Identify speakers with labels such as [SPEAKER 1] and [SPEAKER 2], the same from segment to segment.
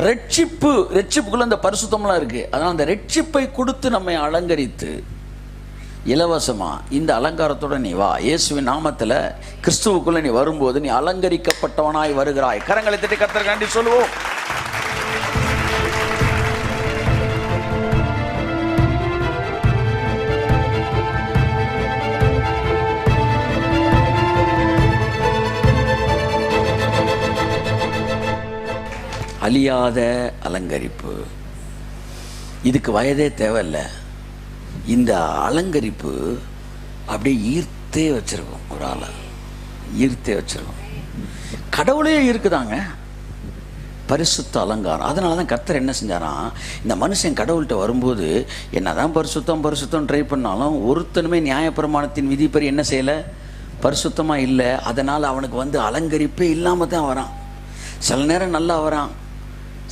[SPEAKER 1] ரட்சிப்புக்குள்ள அந்த பரிசுத்தம்லாம் இருக்கு. அதனால் அந்த ரட்சிப்பை கொடுத்து நம்மை அலங்கரித்து இலவசமா இந்த அலங்காரத்தோட நீ வா. இயேசுவின் நாமத்துல கிறிஸ்துவுக்குள்ள நீ வரும்போது நீ அலங்கரிக்கப்பட்டவனாய் வருகிறாய். கரங்களை தட்டி கர்த்தருக்கு நன்றி சொல்லுவோம். அழியாத அலங்கரிப்பு. இதுக்கு வயதே தேவையில்லை. இந்த அலங்கரிப்பு அப்படியே ஈர்த்தே வச்சிருக்கோம். ஒரு ஆளை ஈர்த்தே வச்சிருக்கோம். கடவுளே இருக்குதாங்க பரிசுத்த அலங்காரம். அதனால தான் கர்த்தர் என்ன செஞ்சாராம், இந்த மனுஷன் கடவுள்கிட்ட வரும்போது என்னதான் பரிசுத்தம் ட்ரை பண்ணாலும் ஒருத்தனுமே நியாயப்பிரமாணத்தின் விதிப்படி என்ன செய்யலை, பரிசுத்தமாக இல்லை. அதனால் அவனுக்கு வந்து அலங்கரிப்பே இல்லாமல் தான் வரான். சில நேரம் நல்லா வரான்,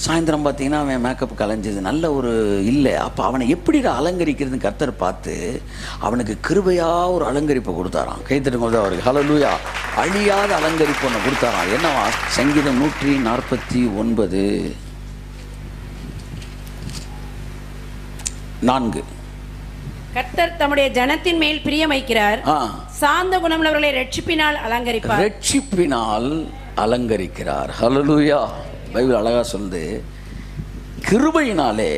[SPEAKER 1] சாயந்தரம் பார்த்தீங்கன்னா அவன் மேக்கப் கலைஞ்சது நல்ல ஒரு இல்லை. அப்போ அவனை எப்படி அலங்கரிக்கிறதுன்னு கர்த்தர் பார்த்து அவனுக்கு கிருபையாக ஒரு அலங்கரிப்பை கொடுத்தாராம். கைத்தட்டும்போது அவருக்கு ஹல்லேலூயா. அழியாத அலங்கரிப்பு ஒன்று கொடுத்தாராம். என்னவா? சங்கீதம் 149:4.
[SPEAKER 2] கர்த்தர் தம்முடைய ஜனத்தின் மேல் பிரியம் வைக்கிறார். சாந்த குணமுள்ளவர்களை ரட்சிப்பினால் அலங்கரிப்பார்.
[SPEAKER 1] ரட்சிப்பினால் அலங்கரிக்கிறார். ஹல்லேலூயா. பைபிள் அழகா சொல்லுது, கிருபையினாலே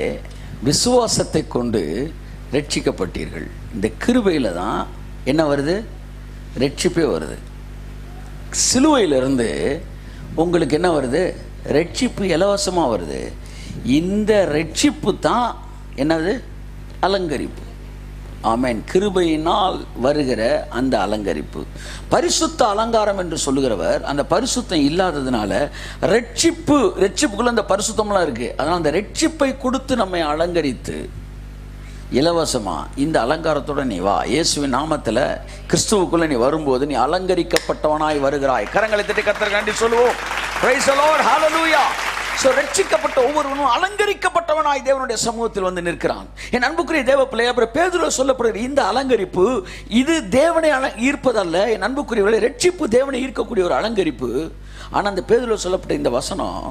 [SPEAKER 1] விசுவாசத்தை கொண்டு ரட்சிக்கப்பட்டீர்கள். இந்த கிருபையில தான் என்ன வருது, ரட்சிப்பே வருது. சிலுவையிலிருந்து உங்களுக்கு என்ன வருது, ரட்சிப்பு இலவசமாக வருது. இந்த ரட்சிப்பு தான் என்னது, அலங்கரிப்பு. ஆமென். கிருபையினால் வருகிற அந்த அலங்கரிப்பு. பரிசுத்த அலங்காரம் என்று சொல்லுகிறவர் அந்த பரிசுத்தம் இல்லாததுனால ரட்சிப்புக்குள்ள அந்த பரிசுத்தம்லாம் இருக்கு. அதனால் அந்த ரட்சிப்பை கொடுத்து நம்மை அலங்கரித்து இலவசமா இந்த அலங்காரத்தோட நீ வா. இயேசுவின் நாமத்துல கிறிஸ்துவுக்குள்ள நீ வரும்போது நீ அலங்கரிக்கப்பட்டவனாய் வருகிறாய். கரங்களை தட்டி கர்த்தருக்கு நன்றி சொல்லுவோம். Praise the Lord. Hallelujah. So ரட்சிக்கப்பட்ட ஒவ்வொருவனும் அலங்கரிக்கப்பட்டவனாய் தேவனுடைய சமூகத்தில் வந்து நிற்கிறான். என் அன்புக்குரிய தேவ பிள்ளையே, அப்புறம் பேதுருவில் சொல்லப்படுகிற இந்த அலங்கரிப்பு இது தேவனை ஈர்ப்பதல்ல. என் அன்புக்குரியவர்களே, ரட்சிப்பு தேவனை ஈர்க்கக்கூடிய ஒரு அலங்கரிப்பு. ஆனால் அந்த பேதுருவில் சொல்லப்பட்ட இந்த வசனம்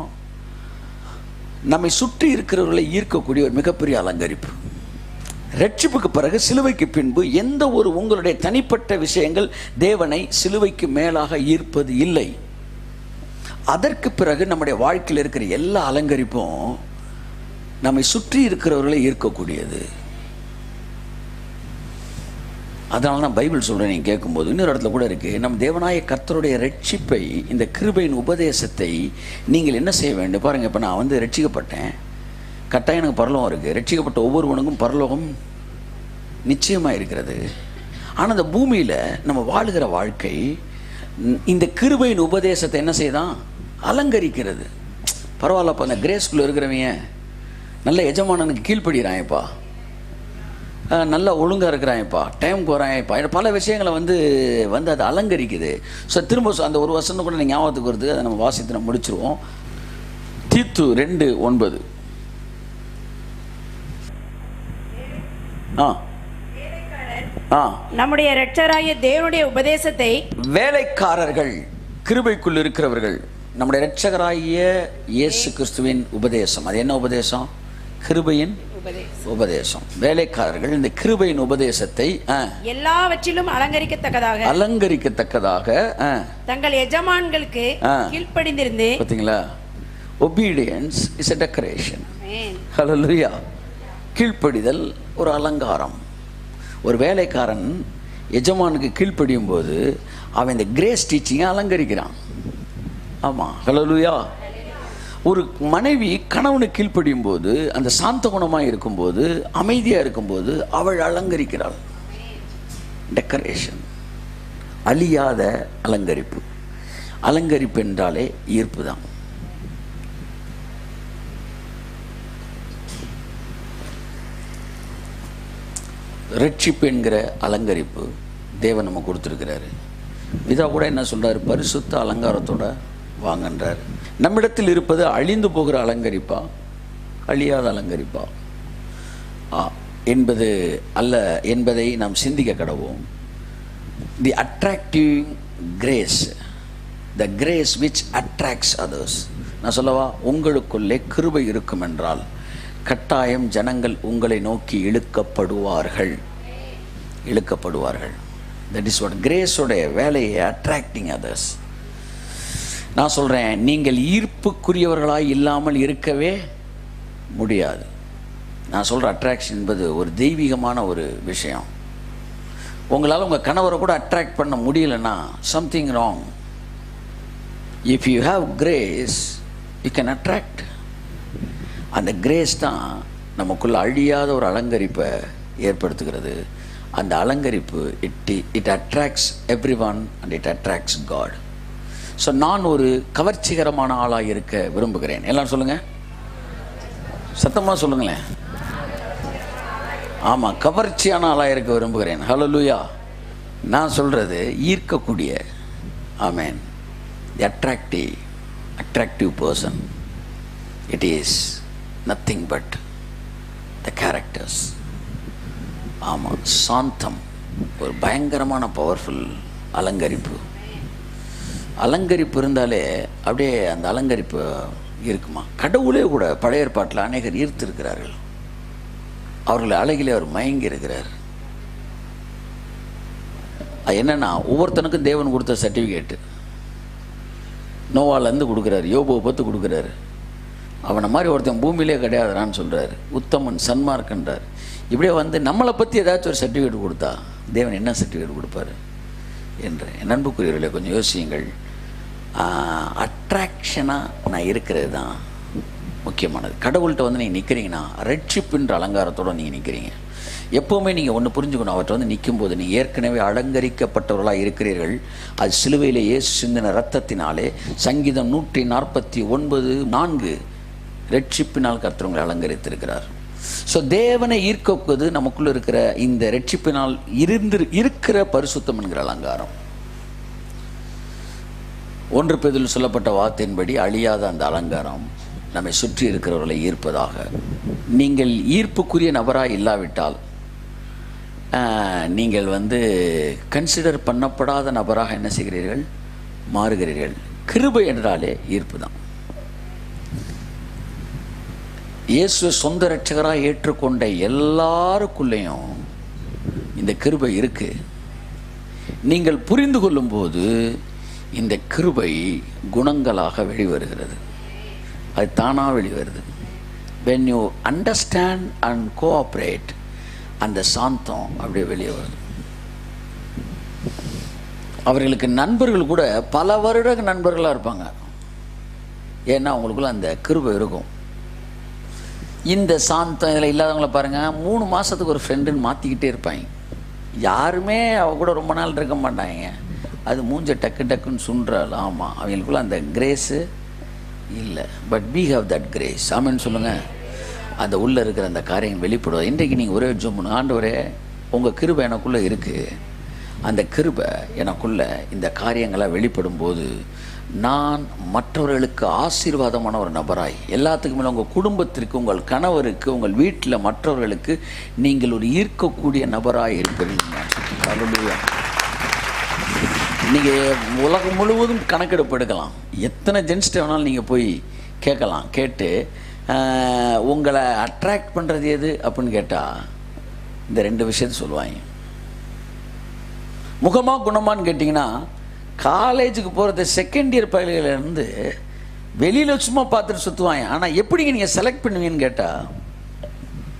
[SPEAKER 1] நம்மை சுற்றி இருக்கிறவர்களை ஈர்க்கக்கூடிய ஒரு மிகப்பெரிய அலங்கரிப்பு. ரட்சிப்புக்கு பிறகு சிலுவைக்கு பின்பு எந்த ஒரு உங்களுடைய தனிப்பட்ட விஷயங்கள் தேவனை சிலுவைக்கு மேலாக ஈர்ப்பது இல்லை. அதற்கு பிறகு நம்முடைய வாழ்க்கையில் இருக்கிற எல்லா அலங்கரிப்பும் நம்மை சுற்றி இருக்கிறவர்களை ஈர்க்கக்கூடியது. அதனால தான் பைபிள் சொல்கிறேன், நீங்கள் கேட்கும்போது இன்னொரு இடத்துல கூட இருக்குது, நம் தேவனாய கர்த்தருடைய ரட்சிப்பை, இந்த கிருபையின் உபதேசத்தை நீங்கள் என்ன செய்ய வேண்டும் பாருங்கள். இப்போ நான் வந்து ரட்சிக்கப்பட்டேன், கட்டாயம் எனக்கு பரலோகம் இருக்குது. ரட்சிக்கப்பட்ட ஒவ்வொருவனுக்கும் பரலோகம் நிச்சயமாக இருக்கிறது. ஆனால் அந்த பூமியில் நம்ம வாழுகிற வாழ்க்கை இந்த கிருபையின் உபதேசத்தை என்ன செய்தான், அலங்கரிக்கிறது. பரவாயில்லப்பா, அந்த கிரேஸ்குள்ளே இருக்கிறவங்க நல்ல எஜமானனுக்கு கீழ்ப்படுகிறாயப்பா, நல்லா ஒழுங்காக இருக்கிறாயப்பா, டைமுக்கு வராயப்பா, பல விஷயங்களை வந்து அது அலங்கரிக்குது. ஸோ திரும்ப அந்த ஒரு வருஷம் கூட ஞாபகத்துக்கு வருது. அதை நம்ம வாசித்து நம்ம முடிச்சிருவோம். தீத்து 2:9.
[SPEAKER 2] நம்முடைய இரட்சகராகிய தேவனுடைய உபதேசத்தை,
[SPEAKER 1] வேலைக்காரர்கள் கிருபைக்குள் இருக்கிறவர்கள், நம்முடைய இரட்சகராகிய இயேசு கிறிஸ்துவின் உபதேசம். அது என்ன உபதேசம்? கிருபையின் உபதேசம். வேலைக்காரர்கள் இந்த கிருபையின் உபதேசத்தை
[SPEAKER 2] எல்லாவற்றிலும் அலங்கரிக்கத்தக்கதாக தங்கள் எஜமான்களுக்கு கீழ்ப்படிந்திருந்து.
[SPEAKER 1] பாத்தீங்களா? obedience is a decoration. ஹல்லேலூயா. கீழ்ப்படிதல் ஒரு அலங்காரம். ஒரு வேலைக்காரன் எஜமானுக்கு கீழ்ப்படியும் போது அவன் இந்த கிரேஸ் டீச்சிங்கை அலங்கரிக்கிறான். ஆமாம், ஹல்லேலூயா. ஒரு மனைவி கணவனுக்கு கீழ்ப்படியும் போது, அந்த சாந்த குணமாக இருக்கும்போது, அமைதியாக இருக்கும்போது அவள் அலங்கரிக்கிறாள். டெக்கரேஷன், அழியாத அலங்கரிப்பு. அலங்கரிப்பு என்றாலே ஈர்ப்பு தான். ரட்சிப்பு என்கிற அலங்கரிப்பு தேவன் நம்ம கொடுத்துருக்கிறாரு. இதா கூட என்ன சொல்கிறார், பரிசுத்த அலங்காரத்தோட வாங்கன்றார். நம்மிடத்தில் இருப்பது அழிந்து போகிற அலங்கரிப்பா, அழியாத அலங்கரிப்பா என்பது அல்ல என்பதை நாம் சிந்திக்க கடவோம். The attractive grace, the grace which attracts others. நான் சொல்லவா? உங்களுக்குள்ளே கிருபை இருக்கும் என்றால் கட்டாயம் ஜனங்கள் உங்களை நோக்கி இழுக்கப்படுவார்கள். தட் இஸ் வாட் கிரேஸோடைய வேலையை, அட்ராக்டிங் அதர்ஸ். நான் சொல்கிறேன், நீங்கள் ஈர்ப்புக்குரியவர்களாய் இல்லாமல் இருக்கவே முடியாது. நான் சொல்கிற அட்ராக்ஷன் என்பது ஒரு தெய்வீகமான ஒரு விஷயம். உங்களால் உங்கள் கணவரை கூட அட்ராக்ட் பண்ண முடியலன்னா something wrong. If you have grace you can attract. அந்த கிரேஸ் தான் நமக்குள்ள அழியாத ஒரு அலங்கரிப்பை ஏற்படுத்துகிறது. அந்த அலங்கரிப்பு it attracts everyone and it attracts God. So நான் ஒரு கவர்ச்சிகரமான ஆளாக இருக்க விரும்புகிறேன். எல்லாரும் சொல்லுங்கள், சத்தமாக சொல்லுங்களேன். ஆமாம், கவர்ச்சியான ஆளாக இருக்க விரும்புகிறேன். ஹல்லேலூயா. நான் சொல்கிறது ஈர்க்கக்கூடிய, amen, attractive person. It is nothing but the characters. ஆமாம், சாந்தம் ஒரு பயங்கரமான பவர்ஃபுல் அலங்கரிப்பு இருந்தாலே அப்படியே அந்த அலங்கரிப்பு இருக்குமா. கடவுளே கூட பழைய ஏற்பாட்டில் அநேகர் ஈர்த்திருக்கிறார்கள். அவர்களை அழகிலே அவர் மயங்கி இருக்கிறார். அது என்னென்னா, ஒவ்வொருத்தனுக்கும் தேவன் கொடுத்த சர்டிஃபிகேட்டு. நோவாலேருந்து கொடுக்குறாரு, யோபுவை பற்றி கொடுக்குறாரு. அவனை மாதிரி ஒருத்தன் பூமியிலே கிடையாதுறான்னு சொல்கிறார். உத்தமன், சன்மார்க்கன்றார். இப்படியே வந்து நம்மளை பற்றி ஏதாச்சும் ஒரு சர்டிஃபிகேட் கொடுத்தா தேவன் என்ன சர்டிஃபிகேட் கொடுப்பாரு என்று என் அன்புக்குரியவர்களே கொஞ்சம் யோசியுங்கள். அட்ராக்ஷனாக நான் இருக்கிறது தான் முக்கியமானது. கடவுள்கிட்ட வந்து நீங்கள் நிற்கிறீங்கன்னா ரட்சிப்புன்ற அலங்காரத்தோடு நீங்கள் நிற்கிறீங்க. எப்போவுமே நீங்கள் ஒன்று புரிஞ்சுக்கணும், அவர்கிட்ட வந்து நிற்கும்போது நீங்கள் ஏற்கனவே அலங்கரிக்கப்பட்டவர்களாக இருக்கிறீர்கள். அது சிலுவையிலே இயேசு சிந்தின இரத்தத்தினாலே. சங்கீதம் 149:4 ரட்சிப்பினால் கர்த்தர் அலங்கரித்திருக்கிறார். ஸோ தேவனை ஈர்க்குவது நமக்குள்ள இருக்கிற இந்த ரட்சிப்பினால் இருக்கிற பரிசுத்தம் என்கிற அலங்காரம். 1 பேதுருவில் சொல்லப்பட்ட வார்த்தையின்படி அழியாத அந்த அலங்காரம் நம்மை சுற்றி இருக்கிறவர்களை ஈர்ப்பதாக. நீங்கள் ஈர்ப்புக்குரிய நபராக இல்லாவிட்டால் நீங்கள் வந்து கன்சிடர் பண்ணப்படாத நபராக என்ன செய்கிறீர்கள்? மாறுகிறீர்கள். கிருபை என்றாலே ஈர்ப்பு தான். இயேசு சொந்த இரட்சகராக ஏற்றுக்கொண்ட எல்லாருக்குள்ளேயும் இந்த கிருபை இருக்கு. நீங்கள் புரிந்து கொள்ளும்போது இந்த கிருபை குணங்களாக வெளிவருகிறது. அது தானாக வெளிவருது. when you understand and cooperate, அந்த சாந்தம் அப்படியே வெளியே வருது. அவர்களுக்கு நண்பர்கள் கூட பல வருட நண்பர்களாக இருப்பாங்க. ஏன்னா அவங்களுக்குள்ள அந்த கிருபை இருக்கும். இந்த சாந்தம் இதில் இல்லாதவங்கள பாருங்கள், 3 மாதத்துக்கு ஒரு ஃப்ரெண்டுன்னு மாற்றிக்கிட்டே இருப்பாங்க. யாருமே அவ கூட ரொம்ப நாள் இருக்க மாட்டாங்க. அது மூஞ்ச டக்குன்னு சுன்றாள். ஆமாம், அவங்களுக்குள்ள அந்த கிரேஸு இல்லை. But we have that grace. ஆமென் சொல்லுங்கள். அந்த உள்ளே இருக்கிற அந்த காரியம் வெளிப்படுவது. இன்றைக்கு நீங்கள் ஒரே ஜெபம் பண்ணுங்க, ஆண்டவரே உங்கள் கிருபை எனக்குள்ளே இருக்குது. அந்த கிருபை எனக்குள்ளே இந்த காரியங்களாக வெளிப்படும் போது நான் மற்றவர்களுக்கு ஆசீர்வாதமான ஒரு நபராய், எல்லாத்துக்கும் மேலே உங்கள் குடும்பத்திற்கு, உங்கள் கணவருக்கு, உங்கள் வீட்டில் மற்றவர்களுக்கு நீங்கள் ஒரு ஈர்க்கக்கூடிய நபராய் இருப்பீர்கள். நீங்கள் உலகம் முழுவதும் கணக்கெடுப்பு எடுக்கலாம். எத்தனை ஜென்ஸ்ட்டை வேணாலும் நீங்கள் போய் கேட்கலாம். கேட்டு உங்களை அட்ராக்ட் பண்ணுறது எது அப்படின்னு கேட்டால் இந்த 2 விஷயத்தை சொல்லுவாங்க. முகமாக குணமானு கேட்டிங்கன்னா, காலேஜுக்கு போகிறது செகண்ட் இயர் பயில்களிலேருந்து வெளியில் சும்மா பார்த்துட்டு சுற்றுவாங்க. ஆனால் எப்படிங்க நீங்கள் செலக்ட் பண்ணுவீங்கன்னு கேட்டால்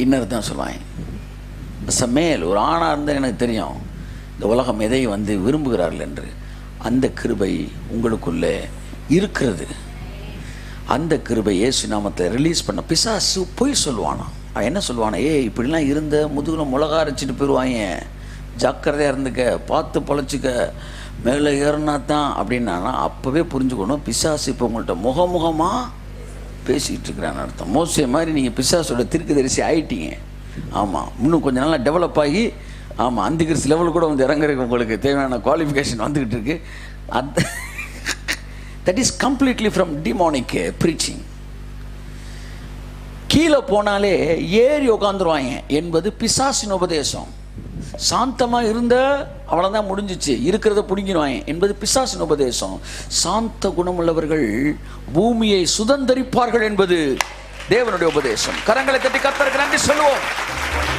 [SPEAKER 1] இன்னொரு தான் சொல்லுவாங்க. மேல் ஒரு ஆணாக இருந்தால் எனக்கு தெரியும் இந்த உலகம் எதை வந்து விரும்புகிறார்கள் என்று. அந்த கிருபை உங்களுக்குள்ளே இருக்கிறது. அந்த கிருபை இயேசு நாமத்தை ரிலீஸ் பண்ண பிசாசு போய் சொல்லுவானா. அவன் என்ன சொல்லுவானா? இப்படிலாம் இருந்த முதுகில் மிளகா அரைச்சிட்டு போயிடுவாங்க, ஜாக்கிரதையாக இருந்துக்க, பார்த்து பழச்சிக்க, மேலே ஏறினா தான் அப்படின்னா அப்போவே புரிஞ்சுக்கணும் பிசாசு இப்போ உங்கள்கிட்ட முகமுகமாக பேசிக்கிட்டு இருக்கிறான்னு அர்த்தம். மோசே மாதிரி நீங்கள் பிசாசோட தீர்க்கதரிசி ஆகிட்டீங்க. ஆமாம், இன்னும் கொஞ்சம் நாளாக டெவலப் ஆகி, ஆமாம், அந்திகிறிஸ்து லெவல் கூட வந்து இறங்குறதுக்கு உங்களுக்கு தேவையான குவாலிஃபிகேஷன் வந்துக்கிட்டு இருக்கு. அந்த that is completely from demonic preaching. கீழே போனாலே ஏறி உட்காந்துருவாங்க என்பது பிசாசின் உபதேசம். சாந்தமா இருந்த அவ்வளவுதான், முடிஞ்சிச்சு, இருக்கிறத பிடிங்கிடுவாங்க என்பது பிசாசின் உபதேசம். சாந்த குணமுள்ளவர்கள் பூமியை சுதந்தரிப்பார்கள் என்பது தேவனுடைய உபதேசம். கரங்களை தட்டி கர்த்தருக்கு நன்றி சொல்லுவோம்.